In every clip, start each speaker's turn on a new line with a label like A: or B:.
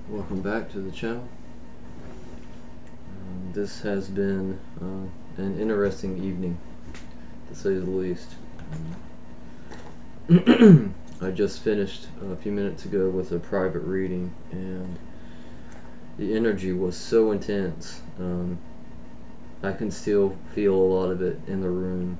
A: Welcome back to the channel. This has been an interesting evening, to say the least. I just finished a few minutes ago with a private reading, and the energy was so intense. I can still feel a lot of it in the room.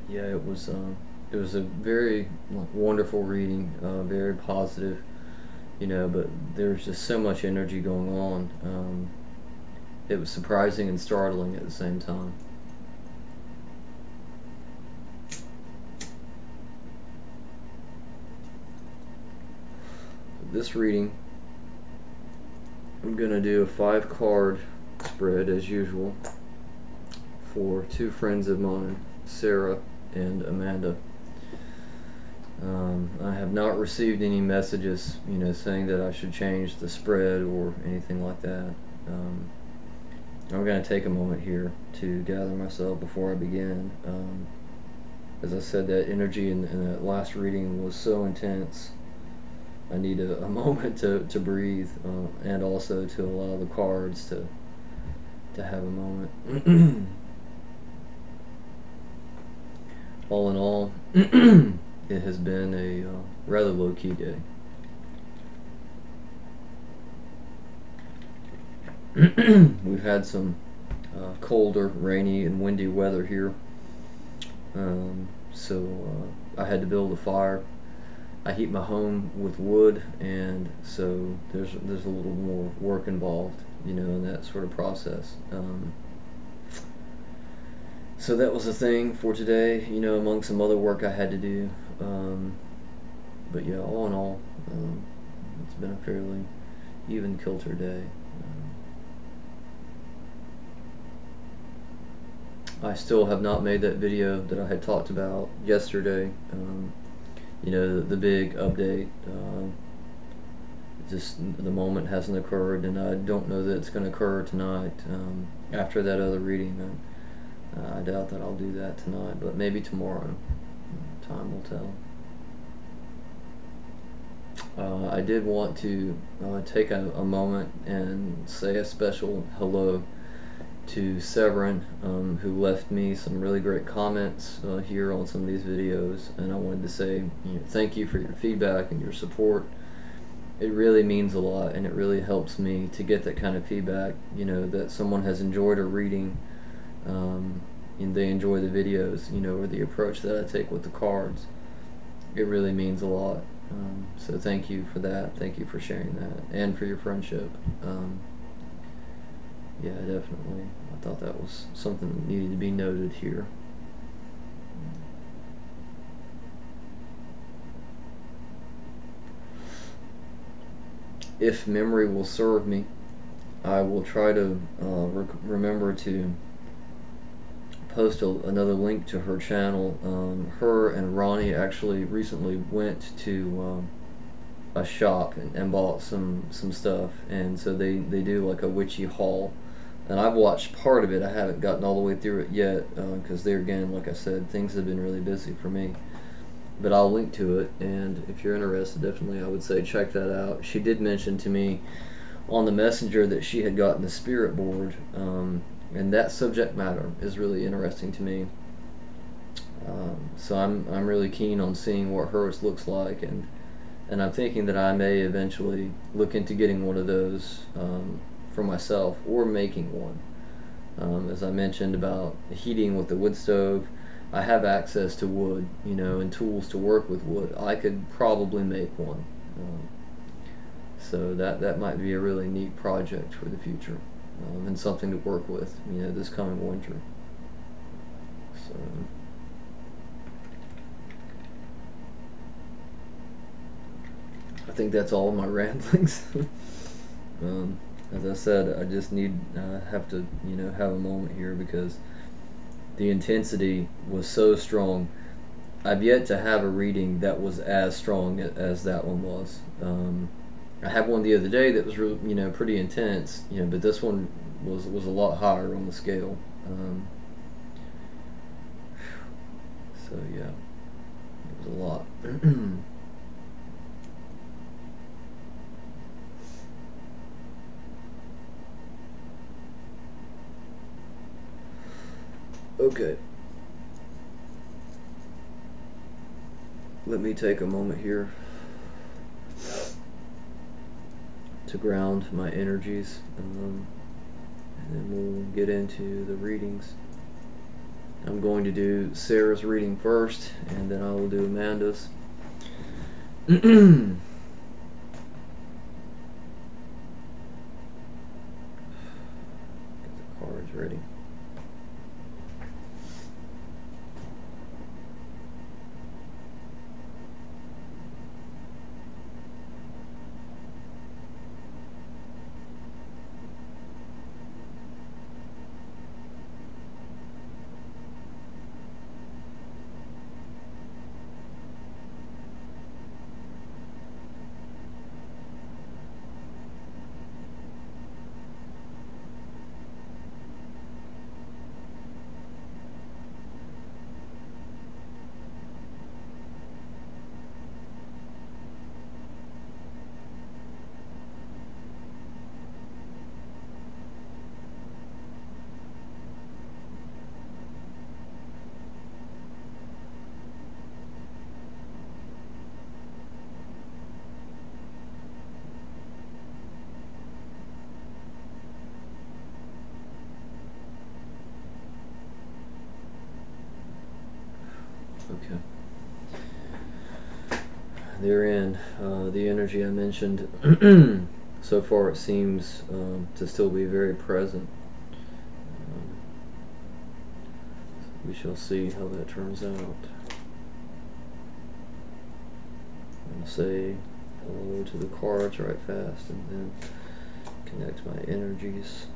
A: Yeah, it was a very wonderful reading, very positive, but there's just so much energy going on. It was surprising and startling at the same time. This reading, I'm gonna do a 5-card spread as usual for two friends of mine, Sarah and Amanda. I have not received any messages, saying that I should change the spread or anything like that. I'm going to take a moment here to gather myself before I begin. As I said, that energy in that last reading was so intense. I need a moment to breathe, and also to allow the cards to have a moment. All in all, it has been a rather low-key day. We've had some colder, rainy, and windy weather here, so I had to build a fire. I heat my home with wood, and so there's a little more work involved, in that sort of process. So that was a thing for today, among some other work I had to do. But yeah, all in all, it's been a fairly even kilter day. I still have not made that video that I had talked about yesterday. The big update. Just the moment hasn't occurred, and I don't know that it's going to occur tonight. After that other reading, I doubt that I'll do that tonight, but maybe tomorrow. Time will tell. I did want to take a moment and say a special hello to Severine, who left me some really great comments here on some of these videos, and I wanted to say thank you for your feedback and your support. It really means a lot, and it really helps me to get that kind of feedback, that someone has enjoyed a reading, and they enjoy the videos, or the approach that I take with the cards. It really means a lot. So thank you for that. Thank you for sharing that, and for your friendship. Yeah, definitely. I thought that was something that needed to be noted here. If memory will serve me, I will try to remember to post another link to her channel. Her and Ronnie actually recently went to a shop and bought some stuff, and so they do like a witchy haul, and I've watched part of it. I haven't gotten all the way through it yet, because there again, like I said, things have been really busy for me, but I'll link to it, and if you're interested, definitely I would say check that out. She did mention to me on the messenger that she had gotten the spirit board, and that subject matter is really interesting to me. So I'm really keen on seeing what hers looks like, and I'm thinking that I may eventually look into getting one of those for myself, or making one. As I mentioned about heating with the wood stove, I have access to wood, and tools to work with wood. I could probably make one. So that might be a really neat project for the future, and something to work with, this coming winter. So I think that's all of my ramblings. As I said, I just have to have a moment here, because the intensity was so strong. I've yet to have a reading that was as strong as that one was. I had one the other day that was really, pretty intense, but this one was a lot higher on the scale. So yeah, it was a lot. Okay. Let me take a moment here to ground my energies, and then we'll get into the readings. I'm going to do Sarah's reading first, and then I will do Amanda's. Get the cards ready. Okay. Therein, the energy I mentioned, so far it seems to still be very present. Um, we shall see how that turns out. I'll say hello to the cards right fast and then connect my energies.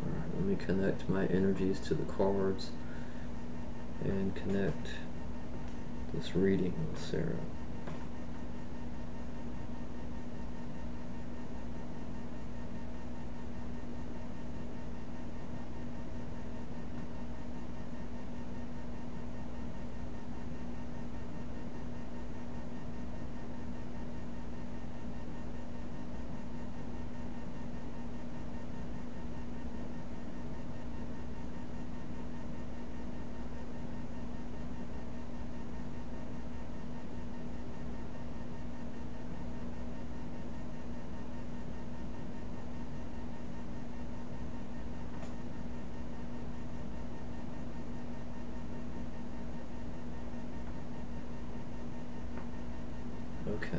A: Alright, let me connect my energies to the cards and connect this reading with Sarah. Okay.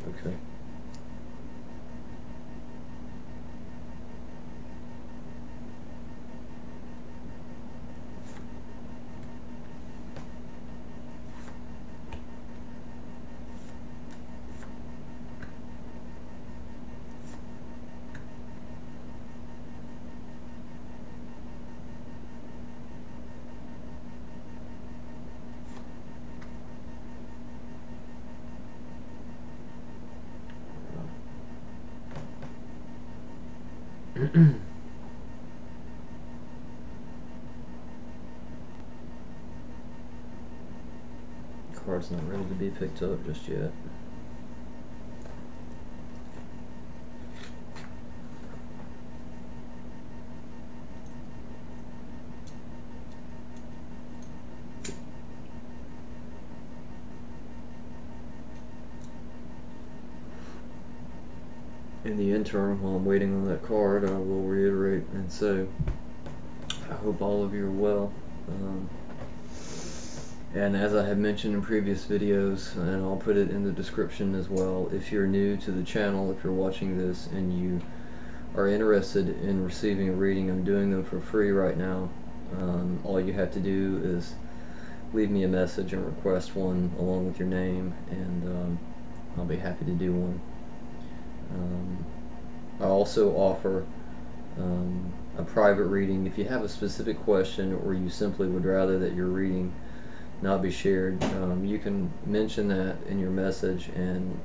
A: Okay. Card's not ready to be picked up just yet. In the interim, while I'm waiting on that card, I will reiterate and say, I hope all of you are well. And as I have mentioned in previous videos, and I'll put it in the description as well, if you're new to the channel, if you're watching this and you are interested in receiving a reading, I'm doing them for free right now. All you have to do is leave me a message and request one along with your name, and I'll be happy to do one. I also offer a private reading if you have a specific question, or you simply would rather that your reading not be shared. You can mention that in your message, and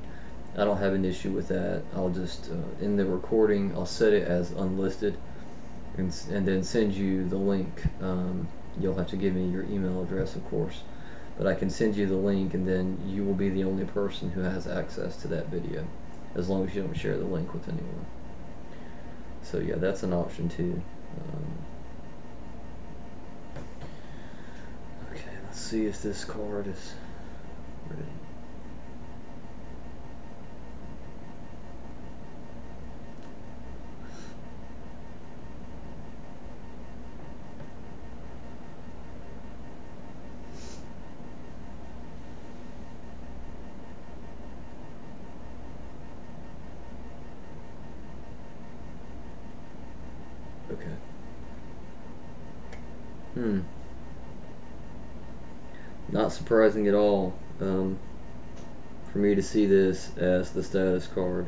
A: I don't have an issue with that. I'll just in the recording I'll set it as unlisted, and then send you the link. You'll have to give me your email address, of course, but I can send you the link, and then you will be the only person who has access to that video, as long as you don't share the link with anyone. So yeah, that's an option too. Okay, let's see if this card is ready. Okay. Not surprising at all for me to see this as the status card.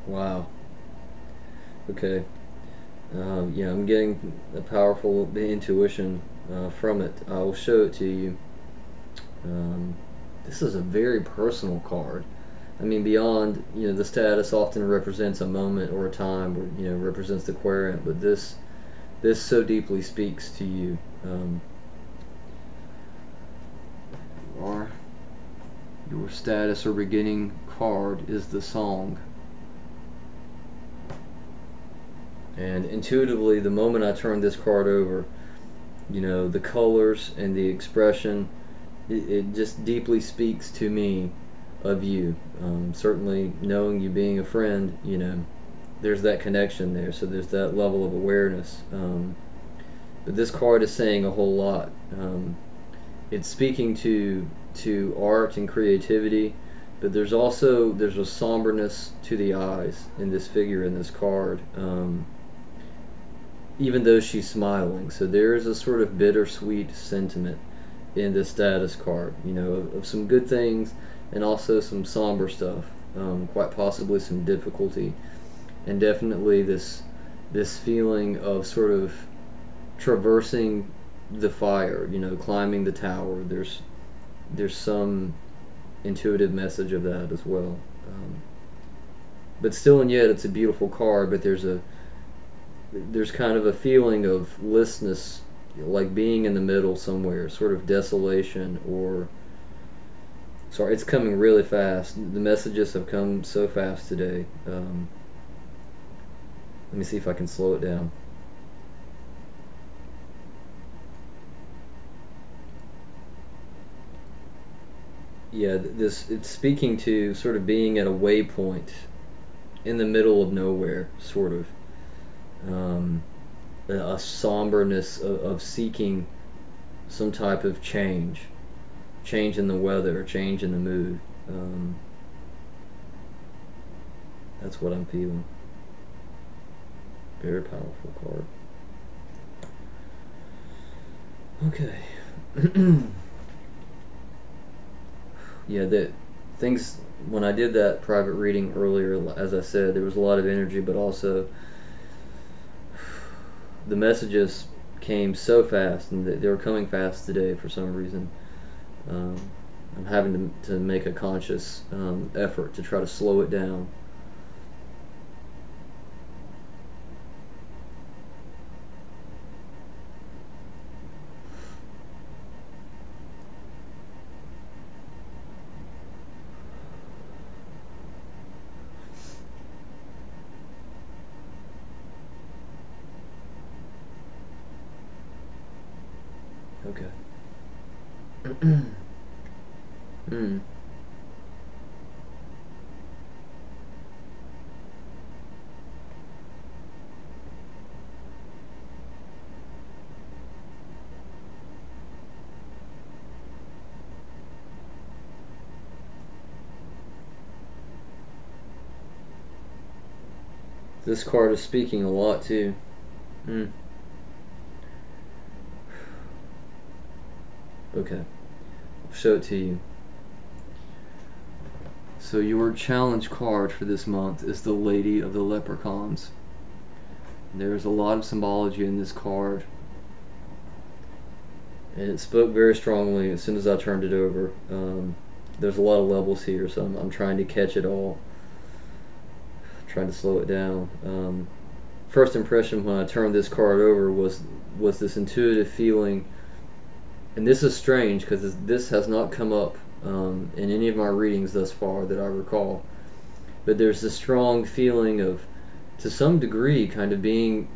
A: Wow. Okay. Yeah, I'm getting a powerful intuition from it. I will show it to you. This is a very personal card. I mean, beyond, the status often represents a moment or a time, or represents the querent, but this so deeply speaks to you. Your status or beginning card is the song. And intuitively, the moment I turned this card over, the colors and the expression, it just deeply speaks to me of you. Certainly, knowing you being a friend, there's that connection there, so there's that level of awareness. But this card is saying a whole lot. It's speaking to art and creativity, but there's a somberness to the eyes in this figure in this card. Even though she's smiling, so there is a sort of bittersweet sentiment in this status card, of some good things and also some somber stuff, quite possibly some difficulty, and definitely this feeling of sort of traversing the fire, climbing the tower. There's some intuitive message of that as well. But still and yet, it's a beautiful card, but there's kind of a feeling of listlessness, like being in the middle somewhere, sort of desolation, or sorry, it's coming really fast. The messages have come so fast today. Let me see if I can slow it down. Yeah, it's speaking to sort of being at a waypoint in the middle of nowhere, sort of. A somberness of seeking some type of change in the weather, change in the mood. That's what I'm feeling. Very powerful card. Okay. Yeah, that things when I did that private reading earlier, as I said, there was a lot of energy, but also the messages came so fast, and they were coming fast today for some reason. Um, I'm having to make a conscious effort to try to slow it down. Okay. mm. This card is speaking a lot too. Mm. Okay, I'll show it to you. So your challenge card for this month is the Lady of the Leprechauns. There's a lot of symbology in this card, and it spoke very strongly as soon as I turned it over. There's a lot of levels here, so I'm trying to catch it all, trying to slow it down. First impression when I turned this card over was this intuitive feeling, and this is strange because this has not come up in any of my readings thus far that I recall. But there's this strong feeling of, to some degree, kind of being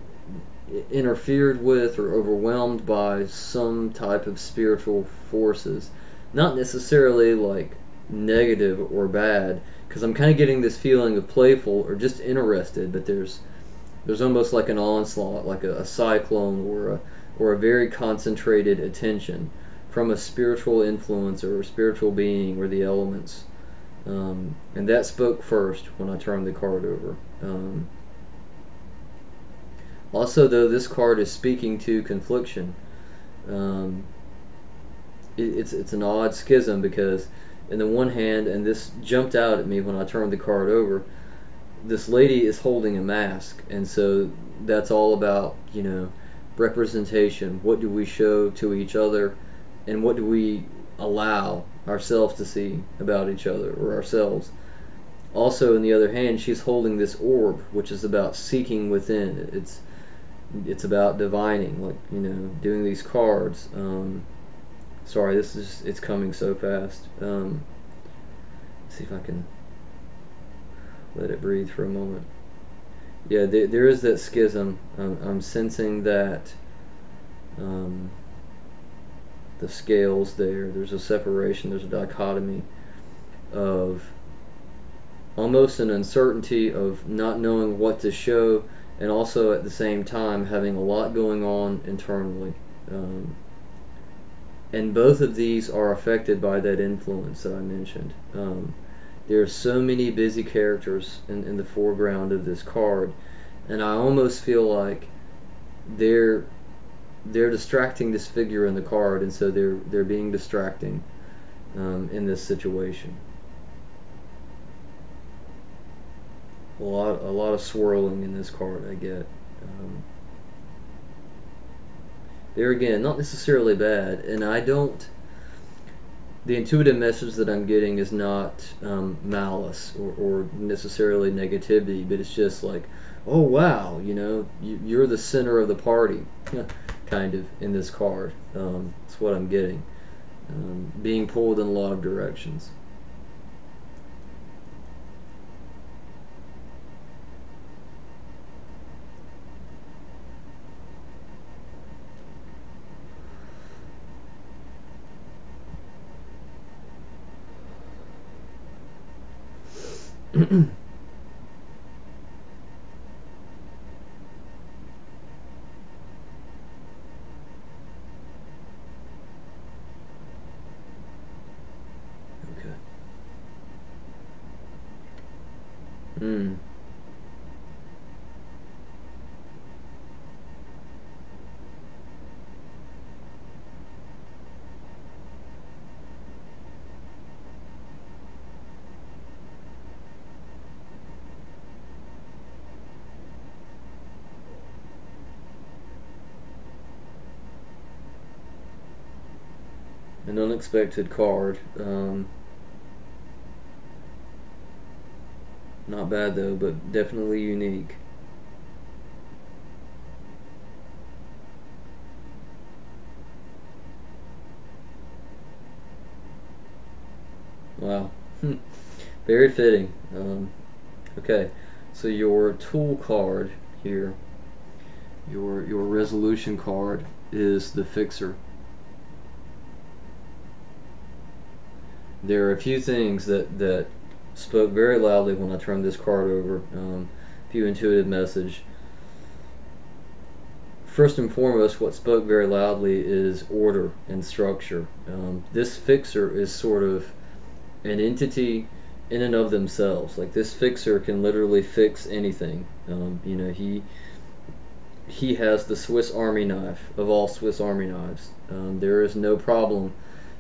A: interfered with or overwhelmed by some type of spiritual forces. Not necessarily like negative or bad, because I'm kind of getting this feeling of playful or just interested, but there's almost like an onslaught, like a cyclone or a very concentrated attention from a spiritual influence or a spiritual being or the elements. And that spoke first when I turned the card over. Also, though, this card is speaking to confliction. Um, it's an odd schism because, in the one hand, and this jumped out at me when I turned the card over, this lady is holding a mask, and so that's all about, representation. What do we show to each other, and what do we allow ourselves to see about each other or ourselves? Also, on the other hand, she's holding this orb, which is about seeking within. It's about divining, like, doing these cards. Sorry, it's coming so fast. See if I can let it breathe for a moment. Yeah, there is that schism. I'm sensing that the scales there. There's a separation. There's a dichotomy of almost an uncertainty of not knowing what to show, and also at the same time having a lot going on internally. And both of these are affected by that influence that I mentioned. There are so many busy characters in the foreground of this card, and I almost feel like they're distracting this figure in the card, and so they're being distracting in this situation. A lot of swirling in this card I get. There again, not necessarily bad, and I don't. The intuitive message that I'm getting is not malice or necessarily negativity, but it's just like, oh wow, you're the center of the party, kind of, in this card. That's what I'm getting. Being pulled in a lot of directions. Okay. Mm. An unexpected card. Not bad though, but definitely unique. Wow. Very fitting. Okay, so your tool card here, your resolution card, is the Fixer. There are a few things that spoke very loudly when I turned this card over. A few intuitive message. First and foremost, what spoke very loudly is order and structure. This Fixer is sort of an entity in and of themselves. Like this fixer can literally fix anything. You know, he has the Swiss Army knife of all Swiss Army knives. There is no problem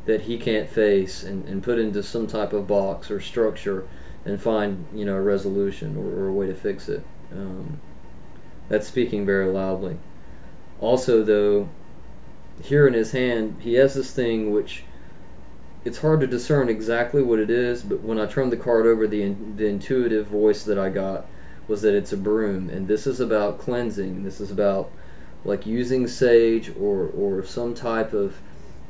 A: that he can't face and put into some type of box or structure and find, you know, a resolution or a way to fix it. That's speaking very loudly. Also, though, here in his hand, he has this thing which it's hard to discern exactly what it is, but when I turned the card over, the intuitive voice that I got was that it's a broom, and this is about cleansing. This is about like using sage or some type of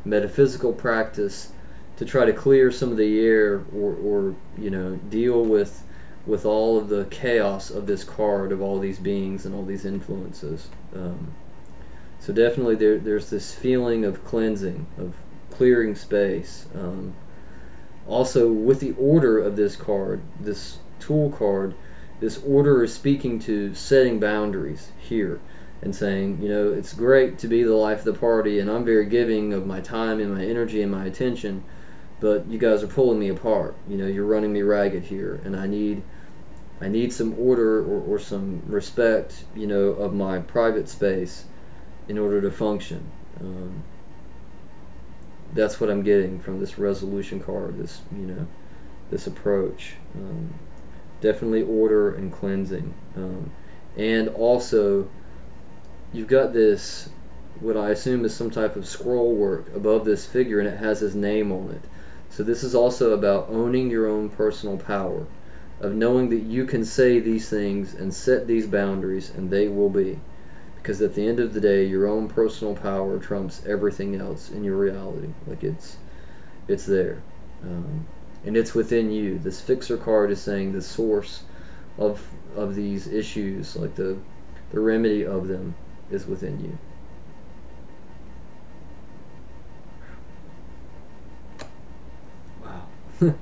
A: metaphysical practice to try to clear some of the air or you know deal with all of the chaos of this card of all these beings and all these influences. So definitely there's this feeling of cleansing, of clearing space. Also, with the order of this card, this tool card, this order is speaking to setting boundaries here and saying, you know, it's great to be the life of the party, and I'm very giving of my time and my energy and my attention, but you guys are pulling me apart. You know, you're running me ragged here, and I need some order or some respect, you know, of my private space in order to function. That's what I'm getting from this resolution card. This, you know, this approach. Definitely order and cleansing, and also you've got this what I assume is some type of scroll work above this figure, and it has his name on it. So this is also about owning your own personal power, of knowing that you can say these things and set these boundaries, and they will be. Because at the end of the day, your own personal power trumps everything else in your reality. Like it's there, and it's within you. This fixer card is saying the source of these issues, like the remedy of them, is within you. Wow.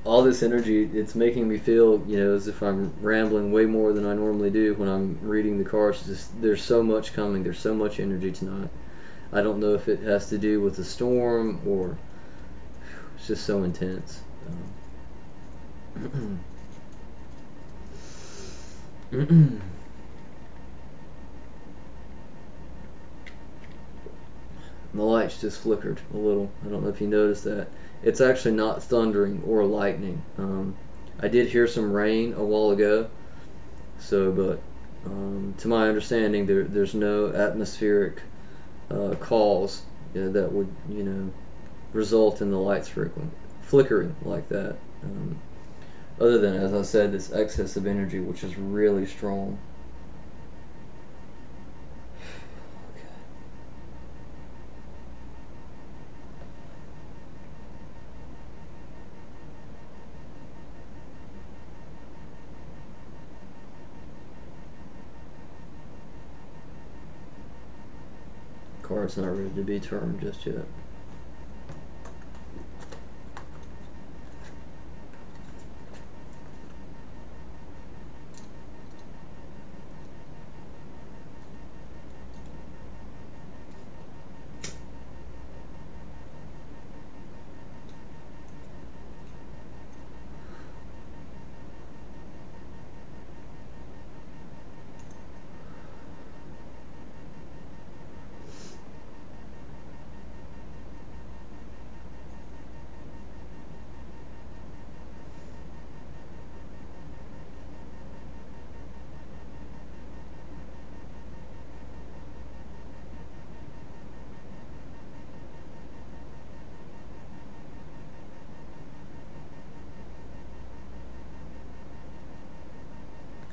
A: All this energy, it's making me feel, you know, as if I'm rambling way more than I normally do when I'm reading the cards. Just there's so much coming. There's so much energy tonight. I don't know if it has to do with the storm or it's just so intense. The lights just flickered a little. I don't know if you noticed that. It's actually not thundering or lightning. I did hear some rain a while ago, so but to my understanding, there's no atmospheric cause, you know, that would, you know, result in the lights flickering like that. Other than, as I said, this excess of energy, which is really strong. Card's not ready to be turned just yet.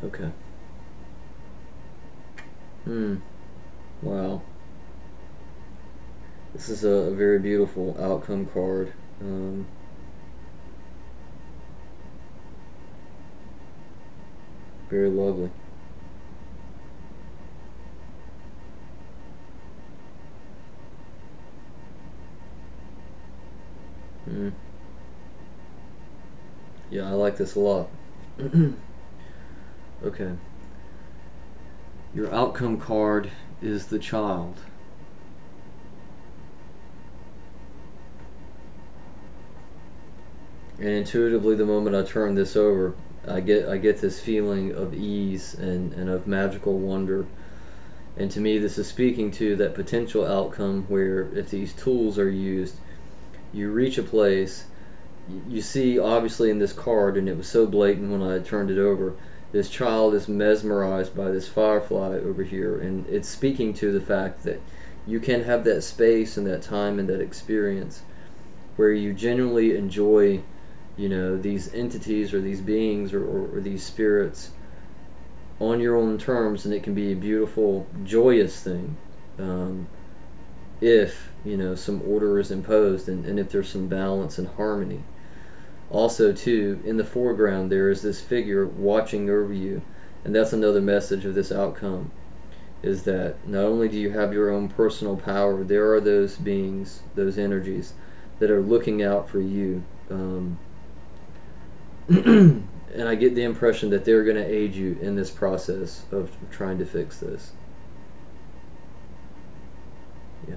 A: Okay. Wow. This is a very beautiful outcome card. Very lovely. Mm. Yeah, I like this a lot. Okay. Your outcome card is the child. And intuitively, the moment I turn this over, I get this feeling of ease and of magical wonder. And to me, this is speaking to that potential outcome where, if these tools are used, you reach a place. You see, obviously, in this card, and it was so blatant when I turned it over, this child is mesmerized by this firefly over here, and it's speaking to the fact that you can have that space and that time and that experience where you genuinely enjoy, these entities or these beings or these spirits on your own terms, and it can be a beautiful, joyous thing. If some order is imposed, and if there's some balance and harmony. Also, too, in the foreground there is this figure watching over you, and that's another message of this outcome, is that not only do you have your own personal power, there are those beings, those energies that are looking out for you. And I get the impression that they're going to aid you in this process of trying to fix this. Yeah.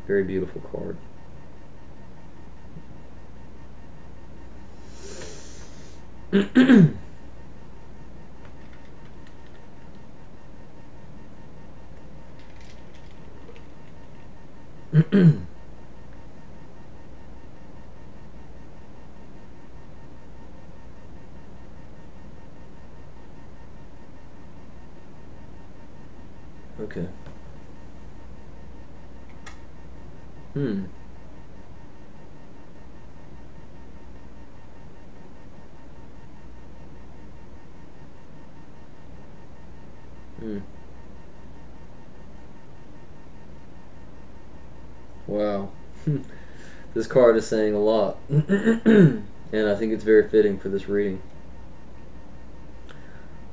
A: Very beautiful card. Okay. Hmm. Hmm. Wow. This card is saying a lot. And I think it's very fitting for this reading.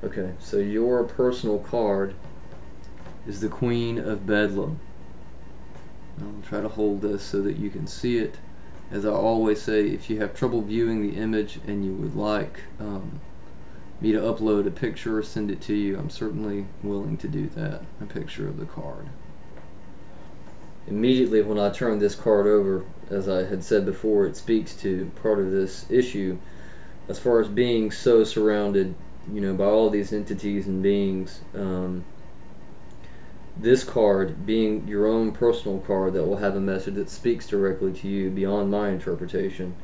A: Okay, so your personal card is the Queen of Bedlam. I'll try to hold this so that you can see it. As I always say, if you have trouble viewing the image and you would like me to upload a picture or send it to you, I'm certainly willing to do that. A picture of the card. Immediately when I turn this card over, as I had said before, it speaks to part of this issue as far as being so surrounded, by all these entities and beings. This card being your own personal card that will have a message that speaks directly to you beyond my interpretation.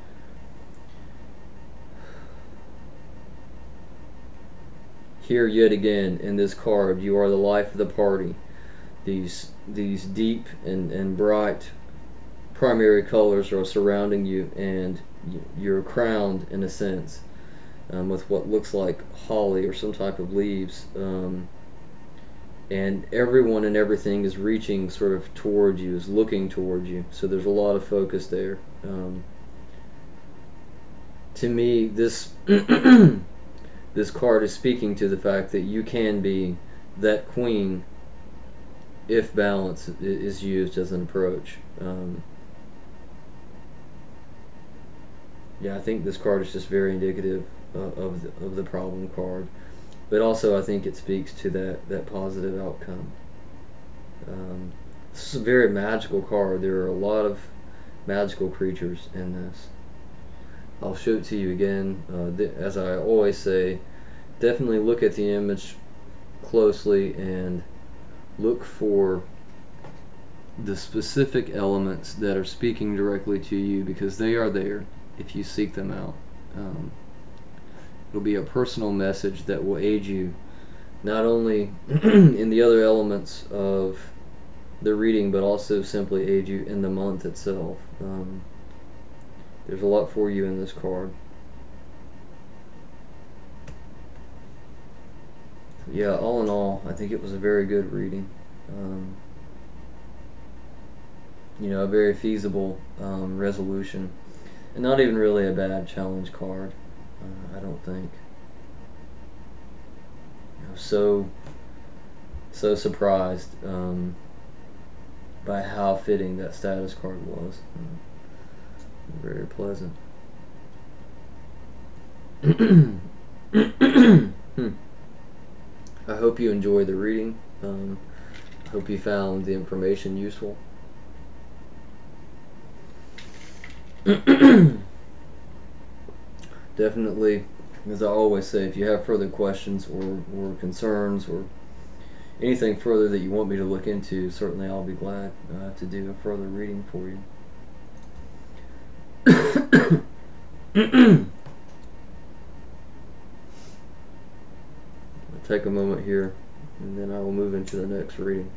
A: Here yet again in this card, you are the life of the party. These deep and bright primary colors are surrounding you, and you're crowned in a sense with what looks like holly or some type of leaves. And everyone and everything is reaching sort of toward you, is looking toward you. So there's a lot of focus there. To me, this this card is speaking to the fact that you can be that queen if balance is used as an approach. Yeah, I think this card is just very indicative of the problem card, but also I think it speaks to that positive outcome. This is a very magical card. There are a lot of magical creatures in this. I'll show it to you again. As I always say, definitely look at the image closely and look for the specific elements that are speaking directly to you, because they are there if you seek them out. It'll be a personal message that will aid you not only in the other elements of the reading, but also simply aid you in the month itself. There's a lot for you in this card. Yeah, all in all, I think it was a very good reading. A very feasible resolution, and not even really a bad challenge card. I don't think. So surprised by how fitting that status card was. Very pleasant. I hope you enjoyed the reading. I hope you found the information useful. definitely, as I always say, if you have further questions or concerns or anything further that you want me to look into, certainly I'll be glad to do a further reading for you. I'll take a moment here, and then I will move into the next reading.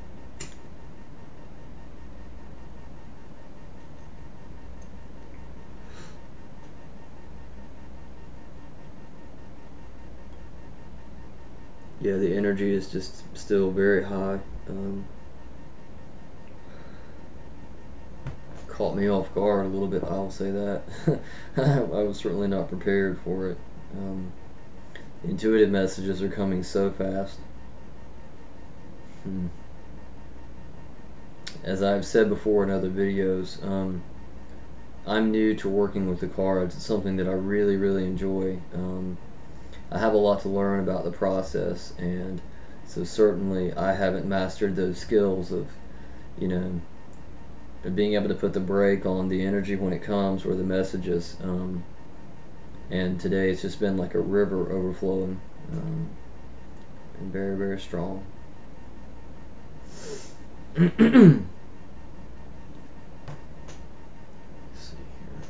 A: Yeah, the energy is just still very high. Caught me off guard a little bit, I'll say that. I was certainly not prepared for it. Intuitive messages are coming so fast. As I've said before in other videos, I'm new to working with the cards. It's something that I really, really enjoy. I have a lot to learn about the process, and so certainly I haven't mastered those skills of, you know, being able to put the brake on the energy when it comes or the messages. And today it's just been like a river overflowing, and very, very strong. Let's see here.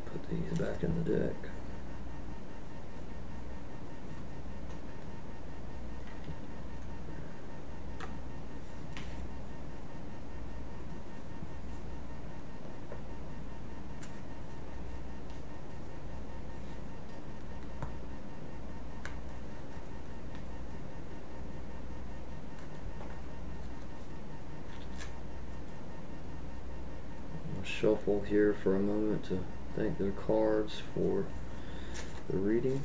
A: Put these back in the deck. Shuffle here for a moment to thank the cards for the reading.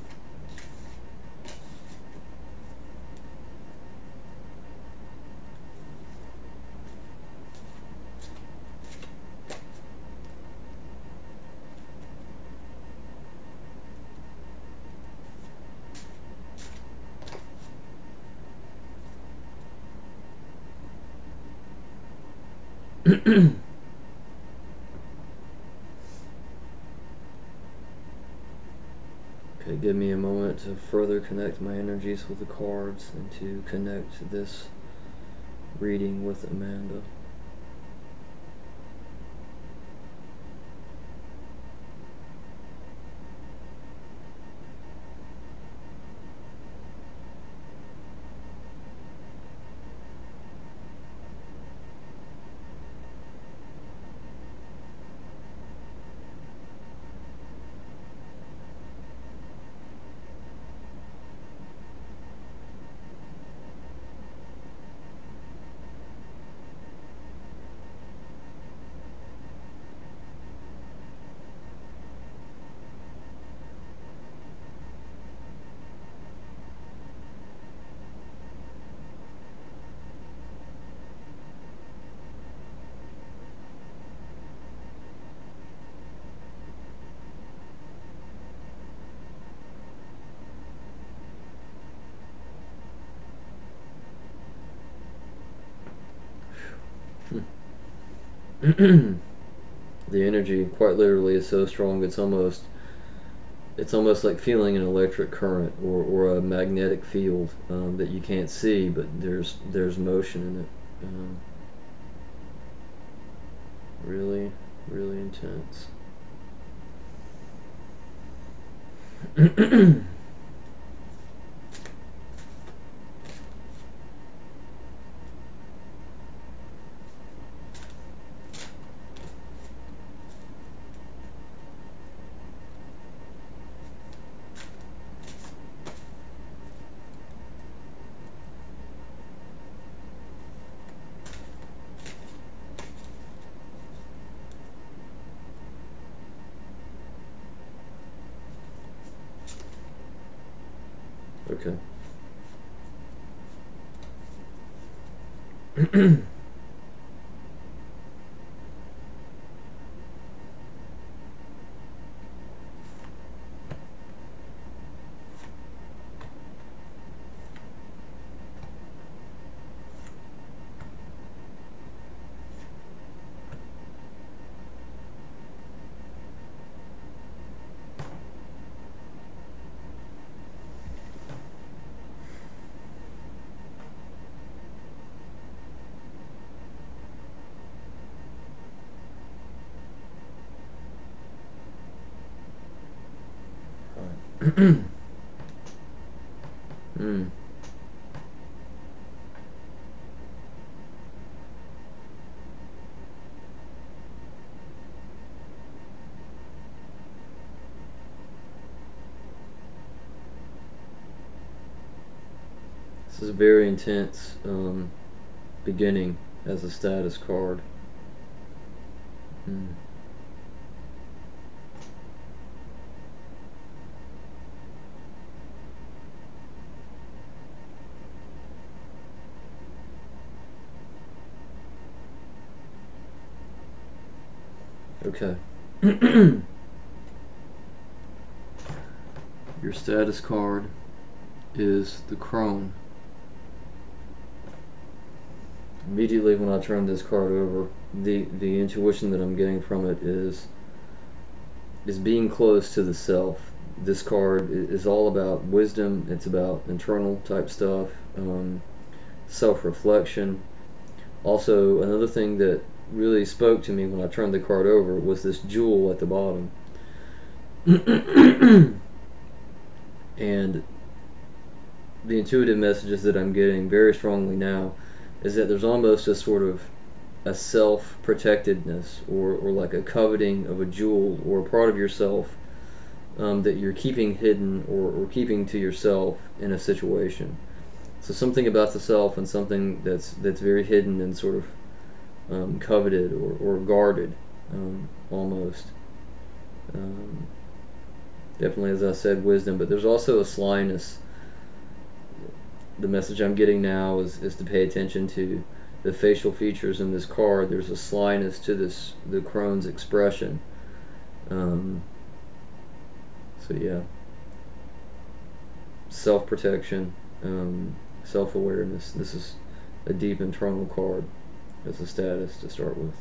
A: Okay, give me a moment to further connect my energies with the cards and to connect this reading with Amanda. The energy quite literally is so strong it's almost like feeling an electric current or a magnetic field that you can't see, but there's motion in it. Really, really intense. Okay. Hmm. This is a very intense beginning as a status card. Hmm. Okay. Your status card is the crone. Immediately when I turn this card over, the intuition that I'm getting from it is being close to the self. This card is all about wisdom. It's about internal type stuff, self-reflection. Also, another thing that really spoke to me when I turned the card over was this jewel at the bottom. And the intuitive messages that I'm getting very strongly now is that there's almost a sort of a self-protectedness, or like a coveting of a jewel or a part of yourself that you're keeping hidden, or keeping to yourself in a situation. So something about the self, and something that's very hidden and sort of coveted, or guarded, almost. Um, Definitely, as I said, wisdom, but there's also a slyness. The message I'm getting now is to pay attention to the facial features in this card. There's a slyness to the crone's expression. Um, so yeah, self-protection, self-awareness. This is a deep internal card as a status to start with.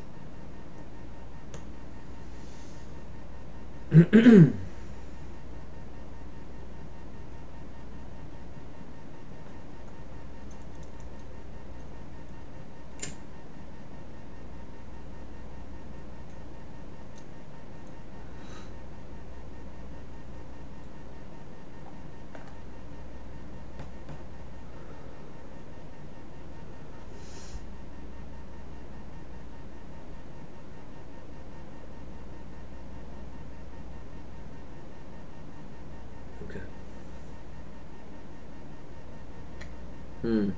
A: Okay. Hmm.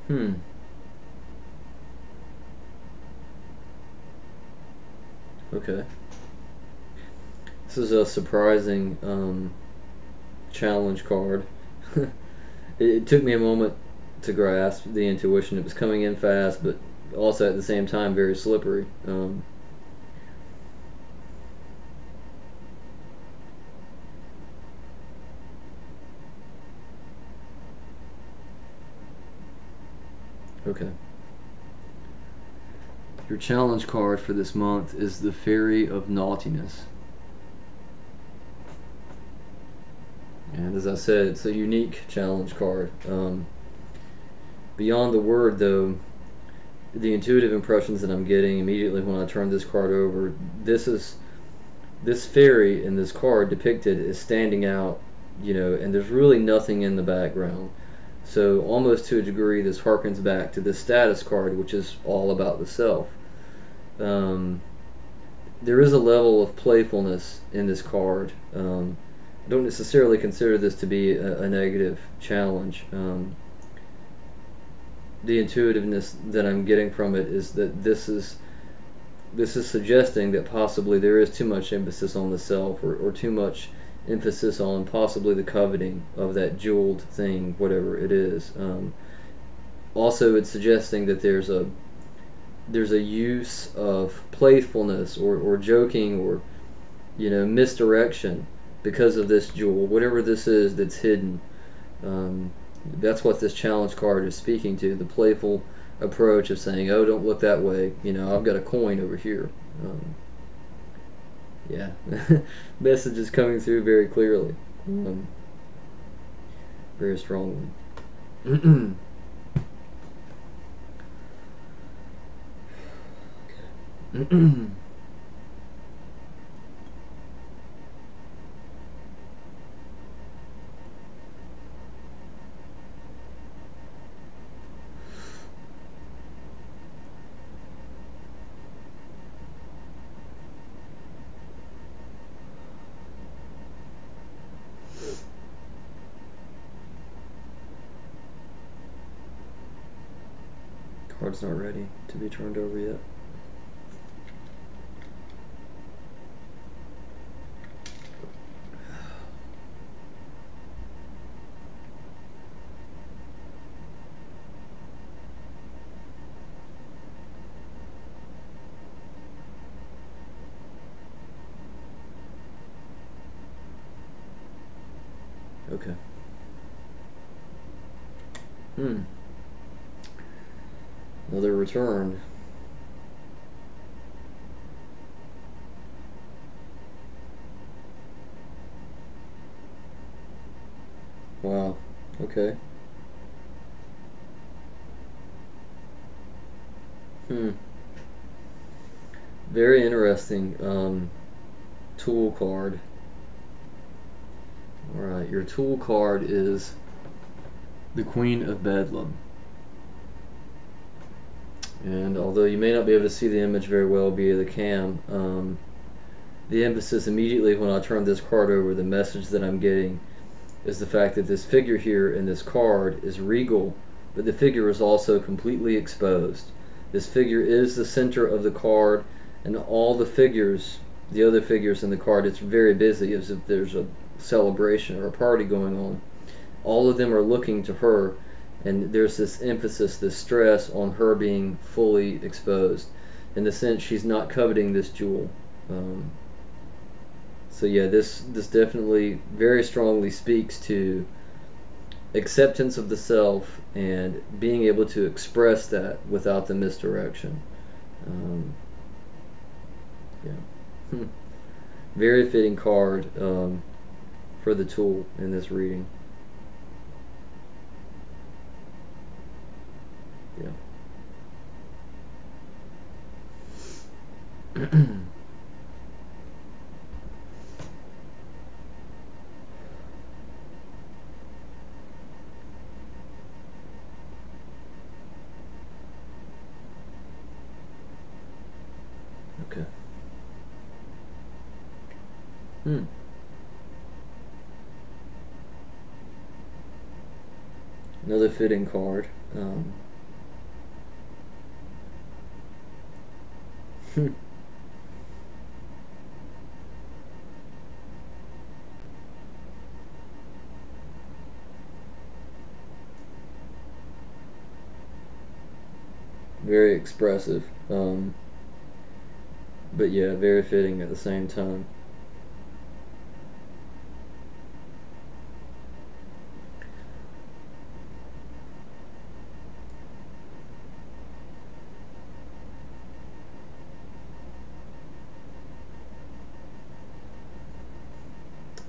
A: Hmm. Okay. This is a surprising challenge card. It took me a moment to grasp the intuition. It was coming in fast, but also at the same time very slippery. Okay. Your challenge card for this month is the Fairy of Naughtiness. And as I said, it's a unique challenge card. Beyond the word, though, the intuitive impressions that I'm getting immediately when I turn this card over, this fairy in this card depicted is standing out, and there's really nothing in the background. So almost to a degree, this harkens back to the status card, which is all about the self. Um, there is a level of playfulness in this card. I don't necessarily consider this to be a negative challenge. The intuitiveness that I'm getting from it is that this is suggesting that possibly there is too much emphasis on the self, or too much emphasis on possibly the coveting of that jeweled thing, whatever it is. Also, it's suggesting that there's a use of playfulness, or joking, or misdirection because of this jewel, whatever this is that's hidden. Um, That's what this challenge card is speaking to, the playful approach of saying, oh, don't look that way, I've got a coin over here. Yeah, message is coming through very clearly, very strongly. Card's not ready to be turned over yet. Okay. Another return. Wow. Okay. Very interesting. Tool card. Alright, your tool card is the Queen of Bedlam. And although you may not be able to see the image very well via the cam, the emphasis immediately when I turn this card over, the message that I'm getting is the fact that this figure here in this card is regal, but the figure is also completely exposed. This figure is the center of the card, and all the figures, the other figures in the card, it's very busy as if there's a celebration or a party going on. All of them are looking to her, and there's this emphasis, this stress on her being fully exposed. In the sense, she's not coveting this jewel. So yeah, this definitely very strongly speaks to acceptance of the self and being able to express that without the misdirection. Yeah, very fitting card for the tool in this reading. Yeah. Okay. Another fitting card. Very expressive. But yeah, very fitting at the same time.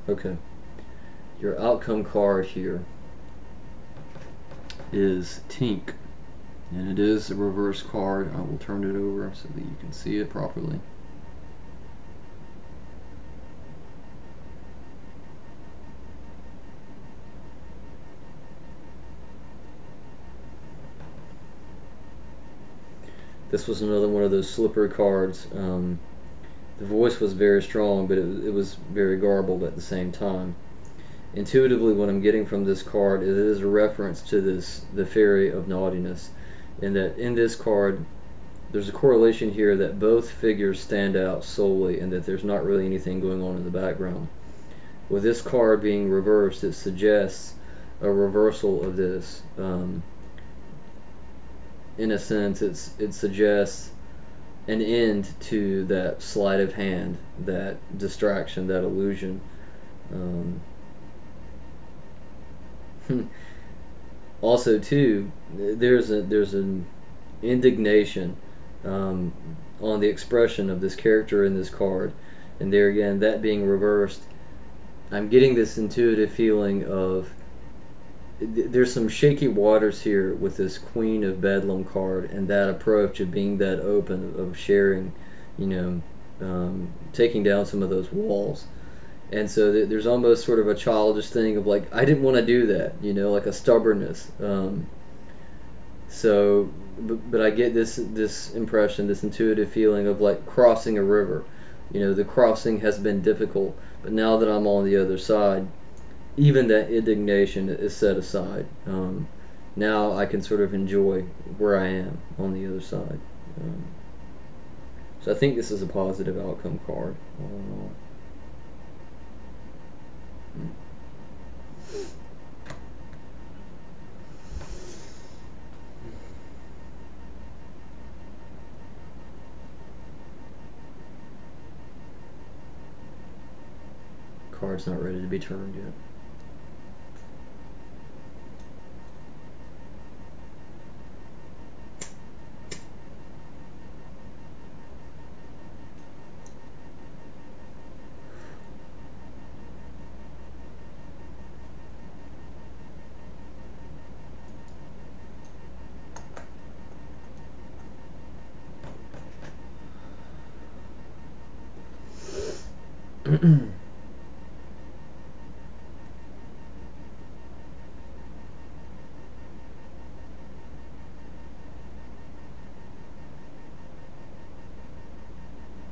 A: Okay. Your outcome card here is Tink, and it is a reverse card. I will turn it over so that you can see it properly. This was another one of those slippery cards. The voice was very strong, but it was very garbled at the same time. Intuitively, what I'm getting from this card is it is a reference to the Fairy of Naughtiness, in that in this card there's a correlation here that both figures stand out solely and that there's not really anything going on in the background. With this card being reversed, it suggests a reversal of this. In a sense, it suggests an end to that sleight of hand, that distraction, that illusion. Also, too, there's an indignation um, on the expression of this character in this card, and there again, that being reversed, I'm getting this intuitive feeling of there's some shaky waters here with this Queen of Bedlam card and that approach of being that open, of sharing, you know, taking down some of those walls. And so there's almost sort of a childish thing of like, I didn't want to do that, you know, like a stubbornness. So, but I get this impression, this intuitive feeling of like crossing a river. You know, the crossing has been difficult, but now that I'm on the other side, even that indignation is set aside. Now I can sort of enjoy where I am on the other side. Um, so I think this is a positive outcome card, all in all. Card's not ready to be turned yet.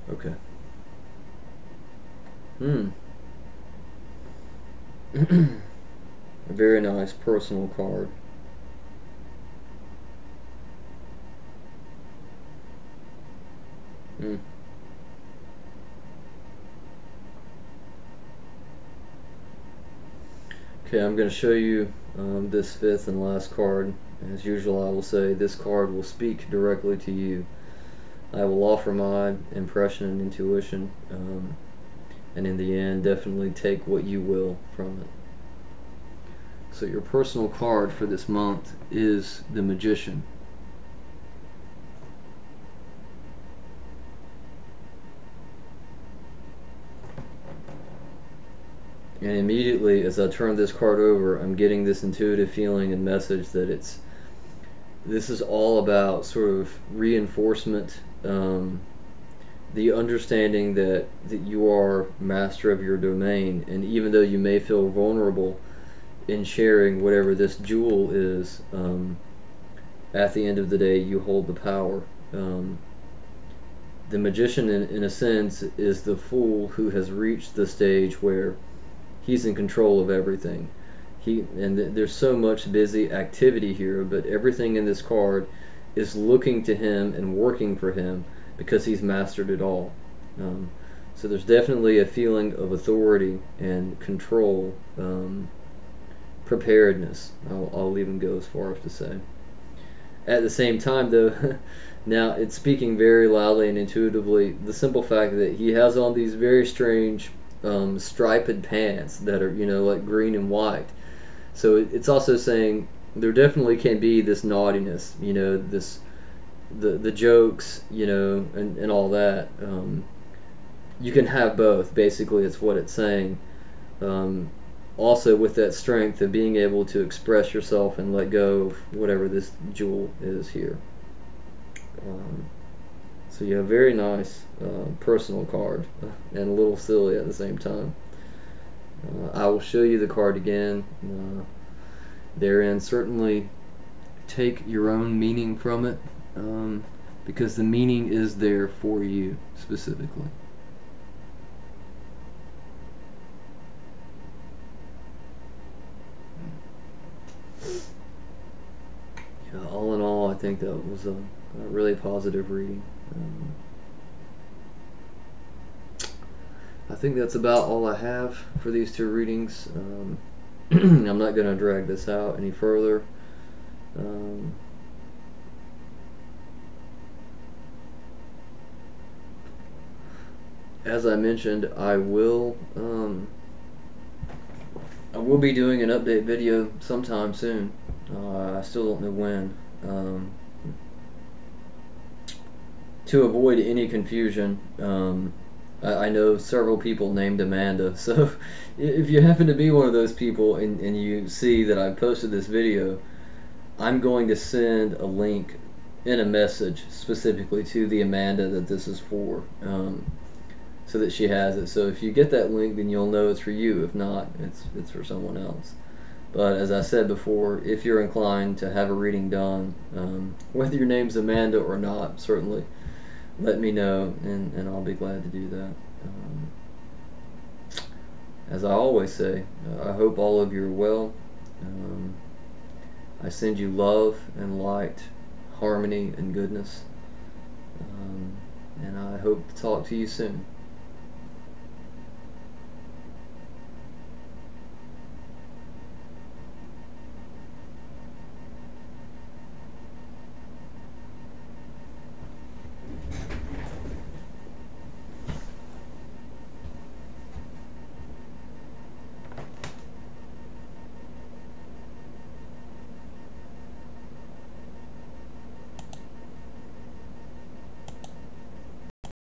A: Okay. Hmm. A very nice personal card. Hmm. Okay, I'm going to show you this fifth and last card. As usual, I will say this card will speak directly to you. I will offer my impression and intuition, and in the end, definitely take what you will from it. So, your personal card for this month is the Magician. And immediately, as I turn this card over, I'm getting this intuitive feeling and message that this is all about sort of reinforcement, the understanding that you are master of your domain, and even though you may feel vulnerable in sharing whatever this jewel is, at the end of the day, you hold the power. Um, the magician, in a sense, is the fool who has reached the stage where he's in control of everything. There's so much busy activity here, but everything in this card is looking to him and working for him because he's mastered it all. Um, so there's definitely a feeling of authority and control, preparedness. I'll even go as far as to say. At the same time, though, now it's speaking very loudly and intuitively. The simple fact that he has on these very strange striped pants that are, you know, like green and white. So it's also saying there definitely can be this naughtiness, you know, this the jokes, you know, and all that. You can have both. Basically, it's what it's saying. Um, Also, with that strength of being able to express yourself and let go of whatever this jewel is here. Um, so yeah, very nice personal card and a little silly at the same time. I will show you the card again. Therein, certainly take your own meaning from it, because the meaning is there for you specifically. Yeah, all in all, I think that was a really positive reading. I think that's about all I have for these two readings. I'm not going to drag this out any further. Um, as I mentioned, I will be doing an update video sometime soon. I still don't know when. Um, to avoid any confusion, I know several people named Amanda, so if you happen to be one of those people and you see that I posted this video, I'm going to send a link in a message specifically to the Amanda that this is for, so that she has it. So if you get that link, then you'll know it's for you. If not, it's for someone else. But as I said before, if you're inclined to have a reading done, whether your name's Amanda or not, certainly let me know, and I'll be glad to do that. As I always say, I hope all of you are well. Um, I send you love and light, harmony and goodness, and I hope to talk to you soon.